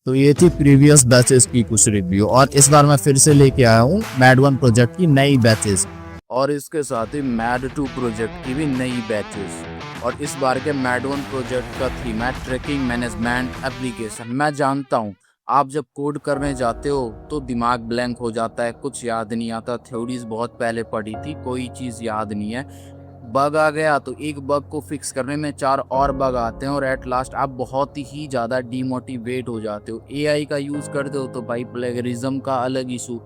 तो ये थी प्रीवियस बैचेस की कुछ रिव्यू और इस बार मैं फिर से लेके आया हूँ मैड 1 प्रोजेक्ट की नई बैचेस और इसके साथ ही मैड 2 प्रोजेक्ट की भी नई बैचेस। और इस बार के मैड 1 प्रोजेक्ट का थीम है ट्रैकिंग मैनेजमेंट एप्लीकेशन। मैं जानता हूँ आप जब कोड करने जाते हो तो दिमाग ब्लैंक हो जाता है, कुछ याद नहीं आता, थ्योरीज बहुत पहले पढ़ी थी, कोई चीज़ याद नहीं है। बग आ गया तो एक बग को फिक्स करने में 4 और बग आते हैं और एट लास्ट आप बहुत ही ज़्यादा डीमोटिवेट हो जाते हो। एआई का यूज़ करते हो तो भाई प्लेगरिज्म का अलग इशू।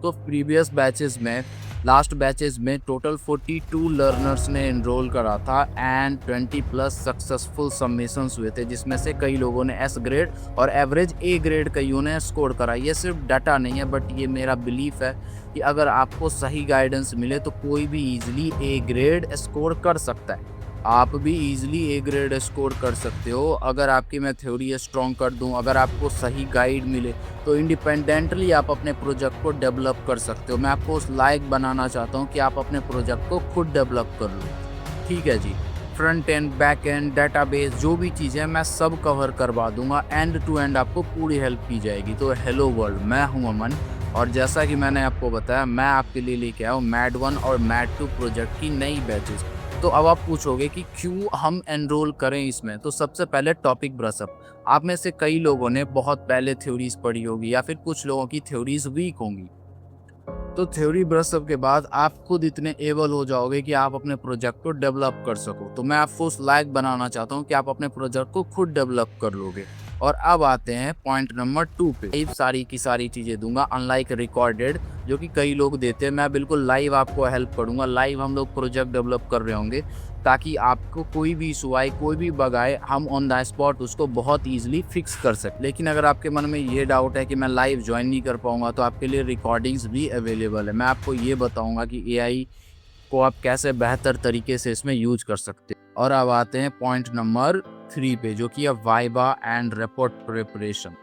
तो प्रीवियस बैचेस में लास्ट बैचेस में टोटल 42 लर्नर्स ने एनरोल करा था एंड 20 प्लस सक्सेसफुल सबमिशंस हुए थे, जिसमें से कई लोगों ने एस ग्रेड और एवरेज ए ग्रेड कईयों ने स्कोर करा। ये सिर्फ डाटा नहीं है बट ये मेरा बिलीफ है कि अगर आपको सही गाइडेंस मिले तो कोई भी इजीली ए ग्रेड स्कोर कर सकता है। आप भी इजीली ए ग्रेड स्कोर कर सकते हो अगर आपकी मैं थ्योरी स्ट्रॉन्ग कर दूं, अगर आपको सही गाइड मिले तो इंडिपेंडेंटली आप अपने प्रोजेक्ट को डेवलप कर सकते हो। मैं आपको उस लायक बनाना चाहता हूं कि आप अपने प्रोजेक्ट को खुद डेवलप कर लो। ठीक है जी, front end back end database जो भी चीज़ें मैं सब कवर करवा दूंगा, एंड टू एंड आपको पूरी हेल्प की जाएगी। तो हेलो वर्ल्ड, मैं हूं अमन और जैसा कि मैंने आपको बताया मैं आपके लिए लेके आया हूँ मैड 1 और मैड 2 प्रोजेक्ट की नई बैचेस। तो अब आप पूछोगे कि क्यों हम एनरोल करें इसमें। तो सबसे पहले टॉपिक ब्रशअप। आप में से कई लोगों ने बहुत पहले थ्योरीज पढ़ी होगी या फिर कुछ लोगों की थ्योरीज वीक होंगी। तो थ्योरी ब्रशअप के बाद आप खुद इतने एबल हो जाओगे कि आप अपने प्रोजेक्ट को डेवलप कर सको। तो मैं आपको उस लायक बनाना चाहता हूँ कि आप अपने प्रोजेक्ट को खुद डेवलप कर लोगे। और अब आते हैं पॉइंट नंबर 2 पे। लाइव सारी की सारी चीज़ें दूंगा अनलाइक रिकॉर्डेड जो कि कई लोग देते हैं। मैं बिल्कुल लाइव आपको हेल्प करूंगा। लाइव हम लोग प्रोजेक्ट डेवलप कर रहे होंगे ताकि आपको कोई भी इशू आए, कोई भी बग आए, हम ऑन द स्पॉट उसको बहुत ईजिली फिक्स कर सकते। लेकिन अगर आपके मन में ये डाउट है कि मैं लाइव ज्वाइन नहीं कर पाऊंगा तो आपके लिए रिकॉर्डिंग्स भी अवेलेबल है। मैं आपको ये बताऊंगा कि एआई को आप कैसे बेहतर तरीके से इसमें यूज कर सकते हैं। और अब आते हैं पॉइंट नंबर 3 पे जो कि है वाइवा एंड रिपोर्ट प्रिपरेशन।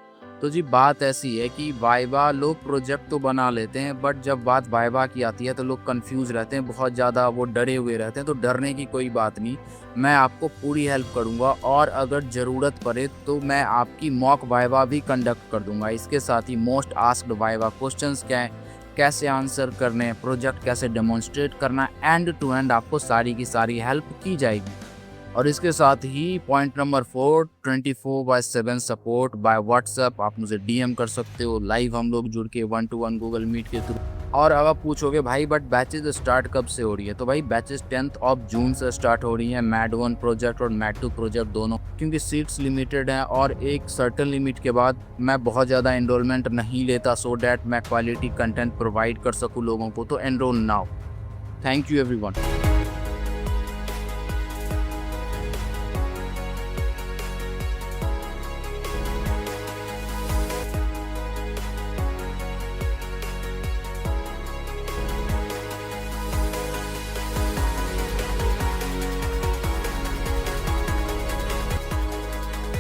तो जी बात ऐसी है कि वाइवा लोग प्रोजेक्ट तो बना लेते हैं बट जब बात वाइवा की आती है तो लोग कंफ्यूज रहते हैं, बहुत ज़्यादा वो डरे हुए रहते हैं। तो डरने की कोई बात नहीं, मैं आपको पूरी हेल्प करूंगा और अगर ज़रूरत पड़े तो मैं आपकी मॉक वाइवा भी कंडक्ट कर दूंगा। इसके साथ ही मोस्ट आस्क्ड वाइवा क्वेश्चंस क्या हैं, कैसे आंसर करने हैं, प्रोजेक्ट कैसे डेमोन्स्ट्रेट करना है, एंड टू एंड आपको सारी की सारी हेल्प की जाएगी। और इसके साथ ही point number 4 24/7 support by WhatsApp. आप मुझे डीएम कर सकते हो, लाइव हम लोग जुड़ के 1-to-1 गूगल मीट के थ्रू। और अब आप पूछोगे भाई बट बैचेज स्टार्ट कब से हो रही है। तो भाई बैचेज 10 जून से स्टार्ट हो रही है, मैड 1 प्रोजेक्ट और मैड 2 प्रोजेक्ट दोनों, क्योंकि सीट्स लिमिटेड हैं और एक सर्टेन लिमिट के बाद मैं बहुत ज़्यादा एनरोलमेंट नहीं लेता सो डैट मैं क्वालिटी कंटेंट प्रोवाइड कर सकूँ लोगों को। तो enrol now. Thank you everyone.